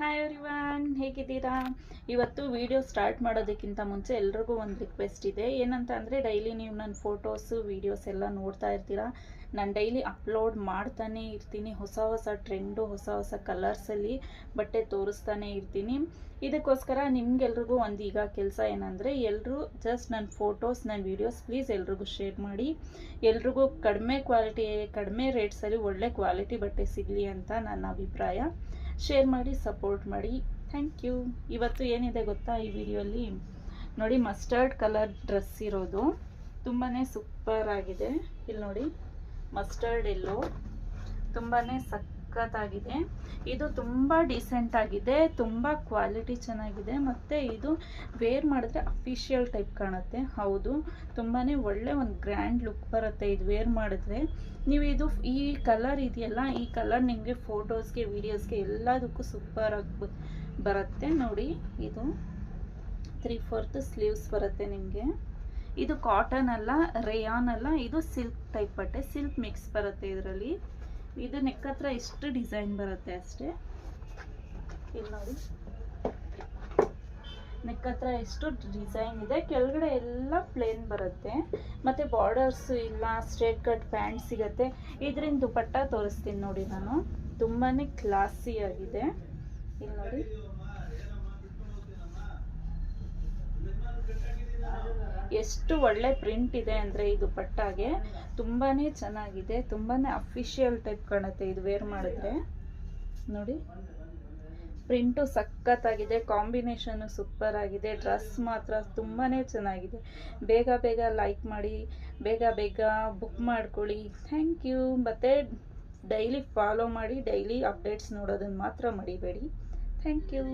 Hi everyone, ಹೇಗಿದ್ದೀರಾ? ಇವತ್ತು video start ಮಾಡೋದಕ್ಕಿಂತ ಮುಂಚೆ ಎಲ್ರಿಗೂ ಒಂದು ರಿಕ್ವೆಸ್ಟ್ ಇದೆ. ಏನಂತ ಅಂದರೆ, ಡೈಲಿ ನೀವು ನನ್ನ ಫೋಟೋಸು ವೀಡಿಯೋಸ್ ಎಲ್ಲ ನೋಡ್ತಾ ಇರ್ತೀರಾ. ನಾನು ಡೈಲಿ ಅಪ್ಲೋಡ್ ಮಾಡ್ತಾನೆ ಇರ್ತೀನಿ. ಹೊಸ ಹೊಸ ಟ್ರೆಂಡು, ಹೊಸ ಹೊಸ ಕಲರ್ಸಲ್ಲಿ ಬಟ್ಟೆ ತೋರಿಸ್ತಾನೆ ಇರ್ತೀನಿ. ಇದಕ್ಕೋಸ್ಕರ ನಿಮ್ಗೆಲ್ರಿಗೂ ಒಂದು ಈಗ ಕೆಲಸ ಏನಂದರೆ, ಎಲ್ಲರೂ ಜಸ್ಟ್ ನನ್ನ ಫೋಟೋಸ್, ನನ್ನ ವೀಡಿಯೋಸ್ ಪ್ಲೀಸ್ ಎಲ್ರಿಗೂ ಶೇರ್ ಮಾಡಿ. ಎಲ್ರಿಗೂ ಕಡಿಮೆ ಕ್ವಾಲಿಟಿ, ಕಡಿಮೆ ರೇಟ್ಸಲ್ಲಿ ಒಳ್ಳೆ ಕ್ವಾಲಿಟಿ ಬಟ್ಟೆ ಸಿಗಲಿ ಅಂತ ನನ್ನ ಅಭಿಪ್ರಾಯ. ಶೇರ್ ಮಾಡಿ, ಸಪೋರ್ಟ್ ಮಾಡಿ. Thank you. ಇವತ್ತು ಏನಿದೆ ಗೊತ್ತಾ, ಈ ವಿಡಿಯೋಲಿ ನೋಡಿ, ಮಸ್ಟರ್ಡ್ ಕಲರ್ ಡ್ರೆಸ್ ಇರೋದು ತುಂಬಾ ಸೂಪರ್ ಆಗಿದೆ. ಇಲ್ಲಿ ನೋಡಿ, ಮಸ್ಟರ್ಡ್ ಎಲ್ಲೋ ತುಂಬಾ ಸಖತ್ತಾಗಿದೆ. ಇದು ತುಂಬ ಡೀಸೆಂಟ್ ಆಗಿದೆ, ತುಂಬ ಕ್ವಾಲಿಟಿ ಚೆನ್ನಾಗಿದೆ, ಮತ್ತು ಇದು ವೇರ್ ಮಾಡಿದ್ರೆ ಅಫಿಷಿಯಲ್ ಟೈಪ್ ಕಾಣುತ್ತೆ. ಹೌದು, ತುಂಬಾ ಒಳ್ಳೆ ಒಂದು ಗ್ರ್ಯಾಂಡ್ ಲುಕ್ ಬರುತ್ತೆ ಇದು ವೇರ್ ಮಾಡಿದ್ರೆ. ನೀವು ಇದು ಈ ಕಲರ್ ಇದೆಯಲ್ಲ, ಈ ಕಲರ್ ನಿಮಗೆ ಫೋಟೋಸ್ಗೆ, ವೀಡಿಯೋಸ್ಗೆ ಎಲ್ಲದಕ್ಕೂ ಸೂಪರ್ ಆಗಿ ಬರುತ್ತೆ. ನೋಡಿ, ಇದು 3/4 ಸ್ಲೀವ್ಸ್ ಬರುತ್ತೆ ನಿಮಗೆ. ಇದು ಕಾಟನ್ ಅಲ್ಲ, ರೇಯಾನ್ ಅಲ್ಲ, ಇದು ಸಿಲ್ಕ್ ಟೈಪ್ ಬಟ್ಟೆ, ಸಿಲ್ಕ್ ಮಿಕ್ಸ್ ಬರುತ್ತೆ ಇದರಲ್ಲಿ. ಇದು ನೆಕ್ ಹತ್ರ ಇಷ್ಟು ಡಿಸೈನ್ ಬರುತ್ತೆ ಅಷ್ಟೇ. ಇಲ್ಲಿ ನೋಡಿ, ನೆಕ್ ಹತ್ರ ಎಷ್ಟು ಡಿಸೈನ್ ಇದೆ, ಕೆಳಗಡೆ ಎಲ್ಲ ಪ್ಲೇನ್ ಬರುತ್ತೆ. ಮತ್ತು ಬಾರ್ಡರ್ಸ್ ಇಲ್ಲ, ಸ್ಟ್ರೇಟ್ ಕಟ್ ಪ್ಯಾಂಟ್ ಸಿಗುತ್ತೆ. ಇದರಿಂದ ದುಪಟ್ಟ ತೋರಿಸ್ತೀನಿ ನೋಡಿ ನಾನು. ತುಂಬಾ ಕ್ಲಾಸಿ ಆಗಿದೆ. ಇಲ್ಲಿ ನೋಡಿ, ಎಷ್ಟು ಒಳ್ಳೆ ಪ್ರಿಂಟ್ ಇದೆ ಅಂದರೆ ಈ ದುಪಟ್ಟಾಗೆ. ತುಂಬಾ ಚೆನ್ನಾಗಿದೆ, ತುಂಬಾ ಅಫಿಷಿಯಲ್ ಟೈಪ್ ಕಾಣುತ್ತೆ ಇದು ವೇರ್ ಮಾಡಿದ್ರೆ. ನೋಡಿ, ಪ್ರಿಂಟು ಸಖತ್ತಾಗಿದೆ, ಕಾಂಬಿನೇಷನ್ನು ಸೂಪರ್ ಆಗಿದೆ. ಡ್ರೆಸ್ ಮಾತ್ರ ತುಂಬಾ ಚೆನ್ನಾಗಿದೆ. ಬೇಗ ಬೇಗ ಲೈಕ್ ಮಾಡಿ, ಬೇಗ ಬೇಗ ಬುಕ್ ಮಾಡ್ಕೊಳ್ಳಿ. Thank you. ಮತ್ತು ಡೈಲಿ ಫಾಲೋ ಮಾಡಿ, ಡೈಲಿ ಅಪ್ಡೇಟ್ಸ್ ನೋಡೋದನ್ನು ಮಾತ್ರ ಮರಿಬೇಡಿ. Thank you.